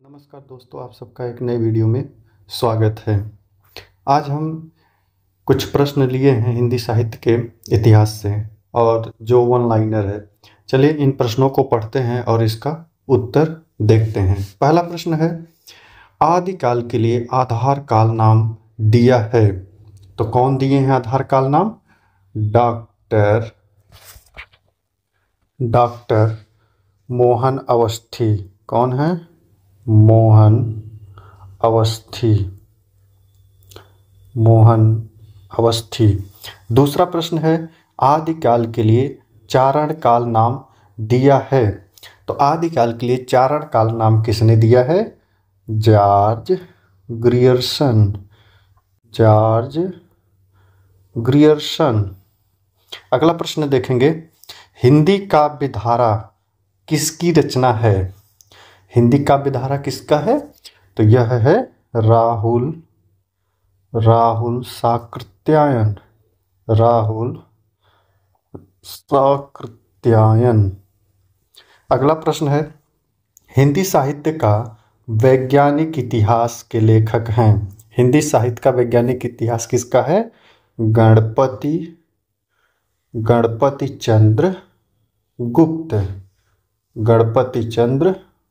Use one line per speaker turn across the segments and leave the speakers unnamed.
नमस्कार दोस्तों, आप सबका एक नए वीडियो में स्वागत है। आज हम कुछ प्रश्न लिए हैं हिंदी साहित्य के इतिहास से और जो वन लाइनर है। चलिए इन प्रश्नों को पढ़ते हैं और इसका उत्तर देखते हैं। पहला प्रश्न है, आदिकाल के लिए आधार काल नाम दिया है। तो कौन दिए हैं आधार काल नाम? डॉक्टर मोहन अवस्थी। कौन है? मोहन अवस्थी। दूसरा प्रश्न है, आदिकाल के लिए चारण काल नाम दिया है। तो आदिकाल के लिए चारण काल नाम किसने दिया है? George Grierson. अगला प्रश्न देखेंगे, हिंदी काव्य धारा किसकी रचना है? हिंदी काव्य धारा किसका है? तो यह है राहुल साकृत्यायन। अगला प्रश्न है, हिंदी साहित्य का वैज्ञानिक इतिहास के लेखक हैं। हिंदी साहित्य का वैज्ञानिक इतिहास किसका है? गणपति चंद्र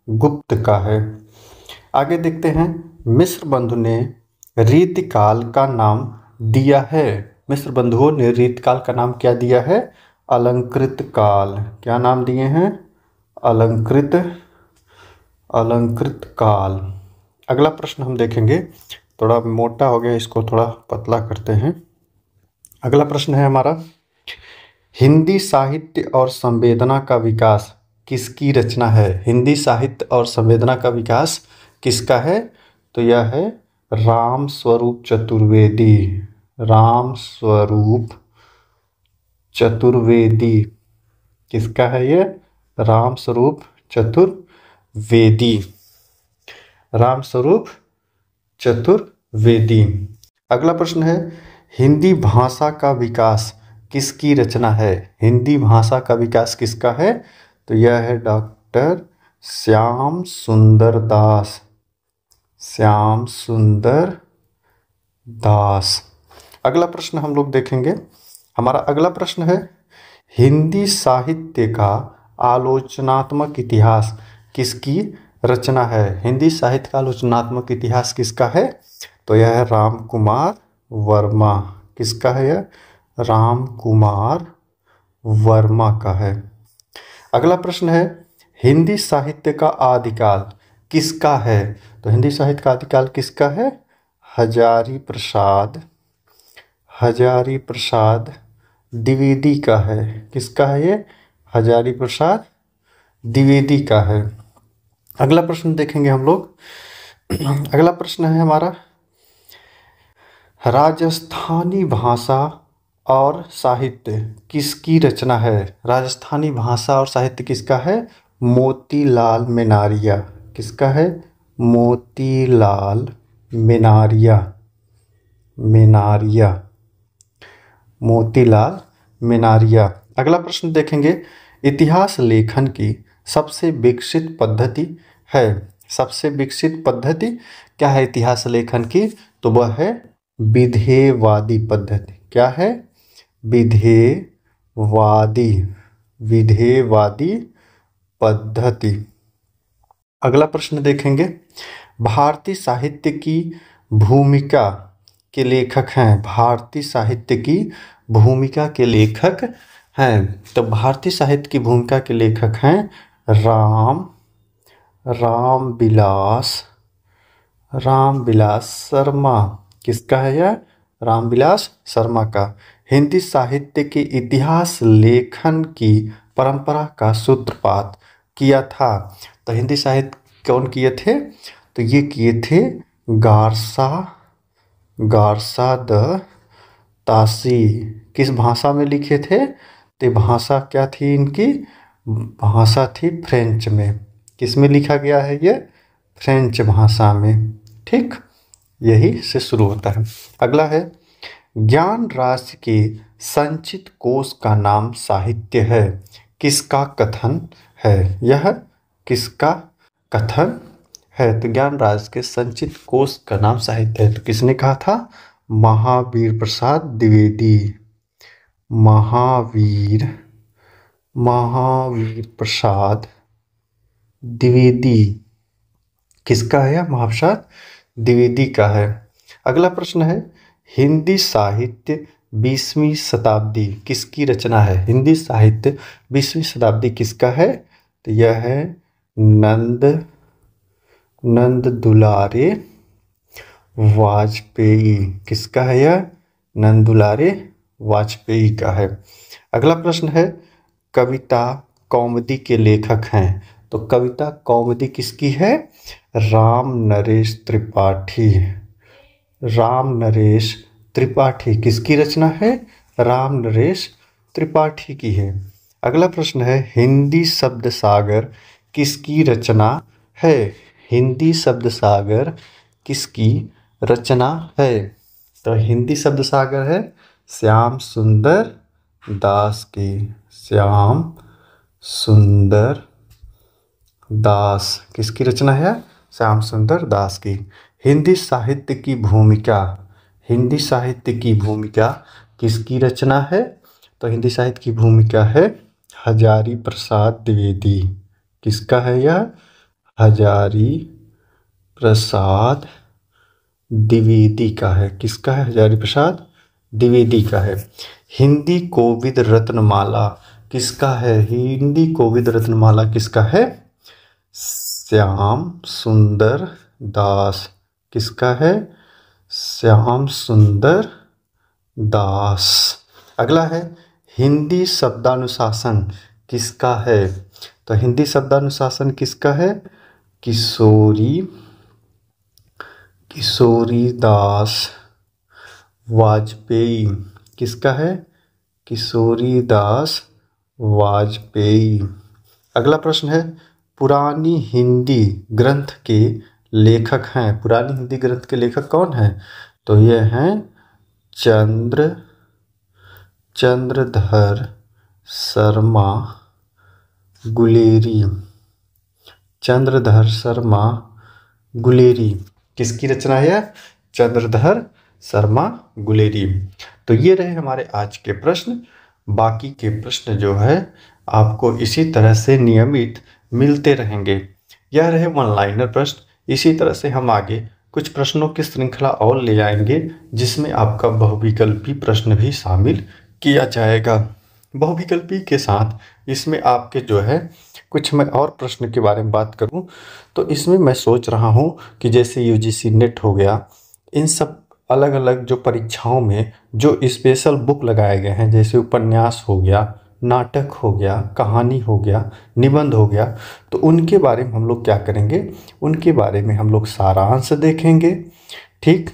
गुप्त का है। आगे देखते हैं, मिस्र बंधु ने रीतिकाल का नाम दिया है। मिस्र बंधुओं ने रीतिकाल का नाम क्या दिया है? अलंकृत काल। क्या नाम दिए हैं? अलंकृत काल। अगला प्रश्न हम देखेंगे, थोड़ा मोटा हो गया, इसको थोड़ा पतला करते हैं। अगला प्रश्न है हमारा, हिंदी साहित्य और संवेदना का विकास किसकी रचना है? हिंदी साहित्य और संवेदना का विकास किसका है? तो यह है रामस्वरूप चतुर्वेदी। किसका है ये? रामस्वरूप चतुर्वेदी। अगला प्रश्न है, हिंदी भाषा का विकास किसकी रचना है? हिंदी भाषा का विकास किसका है? तो यह है डॉक्टर श्याम सुंदर दास। अगला प्रश्न हम लोग देखेंगे, हमारा अगला प्रश्न है, हिंदी साहित्य का आलोचनात्मक इतिहास किसकी रचना है? हिंदी साहित्य का आलोचनात्मक इतिहास किसका है? तो यह है राम कुमार वर्मा। किसका है यह? राम कुमार वर्मा का है। अगला प्रश्न है, हिंदी साहित्य का आदिकाल किसका है? तो हिंदी साहित्य का आदिकाल किसका है? हजारी प्रसाद द्विवेदी का है। किसका है ये? हजारी प्रसाद द्विवेदी का है। अगला प्रश्न देखेंगे हम लोग। अगला प्रश्न है हमारा, राजस्थानी भाषा और साहित्य किसकी रचना है? राजस्थानी भाषा और साहित्य किसका है? मोतीलाल मेनारिया। किसका है? मोतीलाल मेनारिया। अगला प्रश्न देखेंगे, इतिहास लेखन की सबसे विकसित पद्धति है। सबसे विकसित पद्धति क्या है इतिहास लेखन की? तो वह है विधेयवादी पद्धति। क्या है? विधेयवादी पद्धति। अगला प्रश्न देखेंगे, भारतीय साहित्य की भूमिका के लेखक हैं। भारतीय साहित्य की भूमिका के लेखक हैं। तो भारतीय साहित्य की भूमिका के लेखक हैं रामविलास शर्मा। किसका है यह? रामविलास शर्मा का। हिंदी साहित्य के इतिहास लेखन की परंपरा का सूत्रपात किया था। तो हिंदी साहित्य कौन किए थे? तो ये किए थे गारसा द तासी। किस भाषा में लिखे थे? तो भाषा क्या थी इनकी? भाषा थी फ्रेंच में। किस में लिखा गया है ये? फ्रेंच भाषा में। ठीक, यही से शुरू होता है। अगला है, ज्ञान राशि के संचित कोश का नाम साहित्य है। किसका कथन है? यह किसका कथन है? तो ज्ञानराज के संचित कोश का नाम साहित्य है। तो किसने कहा था? महावीर प्रसाद द्विवेदी। महावीर प्रसाद द्विवेदी किसका है? यह महाप्रसाद द्विवेदी का है। अगला प्रश्न है, हिंदी साहित्य 20वीं शताब्दी किसकी रचना है? हिंदी साहित्य 20वीं शताब्दी किसका है? तो यह है नंद दुलारे वाजपेयी। किसका है यह? नंद दुलारे वाजपेयी का है। अगला प्रश्न है, कविता कौमुदी के लेखक हैं? तो कविता कौमुदी किसकी है? राम नरेश त्रिपाठी। राम नरेश त्रिपाठी किसकी रचना है? राम नरेश त्रिपाठी की है। अगला प्रश्न है, हिंदी शब्द सागर किसकी रचना है? हिंदी शब्द सागर किसकी रचना है? तो हिंदी शब्द सागर है श्याम सुंदर दास की। श्याम सुंदर दास किसकी रचना है? श्याम सुंदर दास की। हिंदी साहित्य की भूमिका, हिंदी साहित्य की भूमिका किसकी रचना है? तो हिंदी साहित्य की भूमिका है हजारी प्रसाद द्विवेदी। किसका है यह? हजारी प्रसाद द्विवेदी का है। किसका है? हजारी प्रसाद द्विवेदी का है। हिंदी कोविद रत्नमाला किसका है? हिंदी कोविद रत्नमाला किसका है? श्याम सुंदर दास। किसका है? श्याम सुंदर दास। अगला है, हिंदी शब्दानुशासन किसका है? तो हिंदी शब्दानुशासन किसका है? किशोरी दास वाजपेयी। किसका है? किशोरी दास वाजपेयी। अगला प्रश्न है, पुरानी हिंदी ग्रंथ के लेखक हैं? पुरानी हिंदी ग्रंथ के लेखक कौन हैं? तो ये हैं चंद्रधर शर्मा गुलेरी। चंद्रधर शर्मा गुलेरी किसकी रचना है? चंद्रधर शर्मा गुलेरी। तो ये रहे हमारे आज के प्रश्न। बाकी के प्रश्न जो है आपको इसी तरह से नियमित मिलते रहेंगे। यह रहे वन लाइनर प्रश्न। इसी तरह से हम आगे कुछ प्रश्नों की श्रृंखला और ले आएंगे जिसमें आपका बहुविकल्पी प्रश्न भी शामिल किया जाएगा। बहुविकल्पी के साथ इसमें आपके जो है कुछ मैं और प्रश्न के बारे में बात करूं तो इसमें मैं सोच रहा हूं कि जैसे यूजीसी नेट हो गया, इन सब अलग अलग जो परीक्षाओं में जो स्पेशल बुक लगाए गए हैं, जैसे उपन्यास हो गया, नाटक हो गया, कहानी हो गया, निबंध हो गया, तो उनके बारे में हम लोग क्या करेंगे? उनके बारे में हम लोग सारांश देखेंगे, ठीक।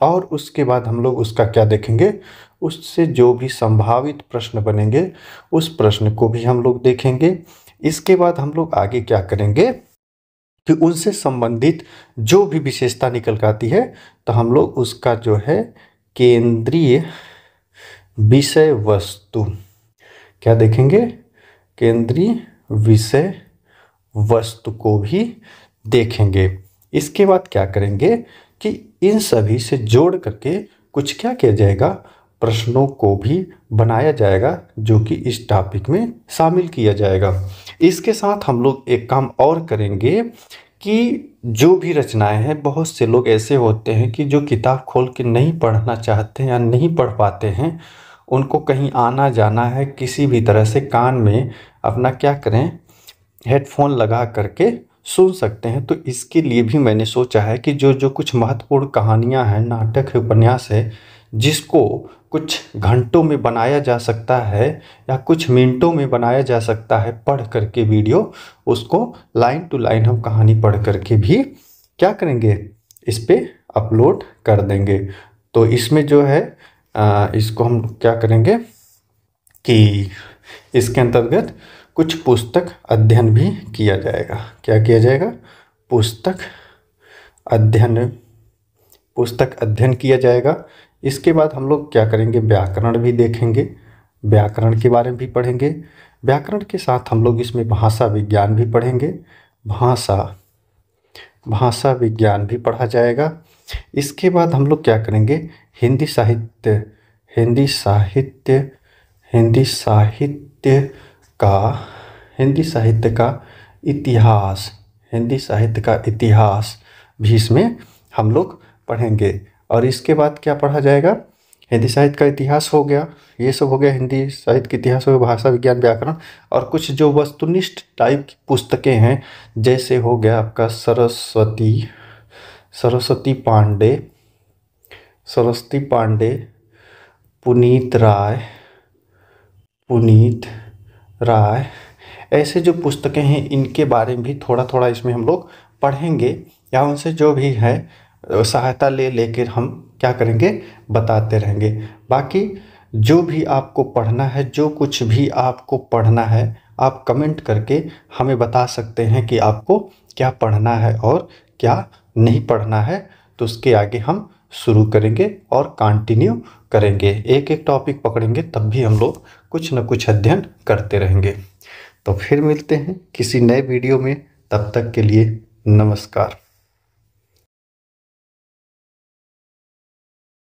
और उसके बाद हम लोग उसका क्या देखेंगे? उससे जो भी संभावित प्रश्न बनेंगे उस प्रश्न को भी हम लोग देखेंगे। इसके बाद हम लोग आगे क्या करेंगे कि उनसे संबंधित जो भी विशेषता निकल कर आती है तो हम लोग उसका जो है केंद्रीय विषय वस्तु क्या देखेंगे? केंद्रीय विषय वस्तु को भी देखेंगे। इसके बाद क्या करेंगे कि इन सभी से जोड़ करके कुछ क्या किया जाएगा? प्रश्नों को भी बनाया जाएगा जो कि इस टॉपिक में शामिल किया जाएगा। इसके साथ हम लोग एक काम और करेंगे कि जो भी रचनाएं हैं, बहुत से लोग ऐसे होते हैं कि जो किताब खोल के नहीं पढ़ना चाहते हैं या नहीं पढ़ पाते हैं, उनको कहीं आना जाना है, किसी भी तरह से कान में अपना क्या करें, हेडफोन लगा करके सुन सकते हैं। तो इसके लिए भी मैंने सोचा है कि जो जो कुछ महत्वपूर्ण कहानियां हैं, नाटक है, उपन्यास है, जिसको कुछ घंटों में बनाया जा सकता है या कुछ मिनटों में बनाया जा सकता है पढ़ करके वीडियो, उसको लाइन टू लाइन हम कहानी पढ़ करके भी क्या करेंगे? इस पे अपलोड कर देंगे। तो इसमें जो है इसको हम क्या करेंगे कि इसके अंतर्गत कुछ पुस्तक अध्ययन भी किया जाएगा। क्या किया जाएगा? पुस्तक अध्ययन किया जाएगा। इसके बाद हम लोग क्या करेंगे? व्याकरण भी देखेंगे, व्याकरण के बारे में भी पढ़ेंगे। व्याकरण के साथ हम लोग इसमें भाषा विज्ञान भी पढ़ेंगे। भाषा विज्ञान भी पढ़ा जाएगा। इसके बाद हम लोग क्या करेंगे, हिंदी साहित्य हिंदी साहित्य हिंदी साहित्य का हिंदी साहित्य का इतिहास हिंदी साहित्य का इतिहास भी इसमें हम लोग पढ़ेंगे। और इसके बाद क्या पढ़ा जाएगा, हिंदी साहित्य का इतिहास हो गया, ये सब हो गया, हिंदी साहित्य का इतिहास हो गया, भाषा विज्ञान व्याकरण, और कुछ जो वस्तुनिष्ठ टाइप की पुस्तकें हैं, जैसे हो गया आपका सरस्वती पांडे, पुनीत राय, ऐसे जो पुस्तकें हैं इनके बारे में भी थोड़ा थोड़ा इसमें हम लोग पढ़ेंगे, या उनसे जो भी है सहायता लेकर हम क्या करेंगे, बताते रहेंगे। बाकी जो भी आपको पढ़ना है, जो कुछ भी आपको पढ़ना है, आप कमेंट करके हमें बता सकते हैं कि आपको क्या पढ़ना है और क्या नहीं पढ़ना है, तो उसके आगे हम शुरू करेंगे और कंटिन्यू करेंगे। एक एक टॉपिक पकड़ेंगे, तब भी हम लोग कुछ न कुछ अध्ययन करते रहेंगे। तो फिर मिलते हैं किसी नए वीडियो में, तब तक के लिए नमस्कार।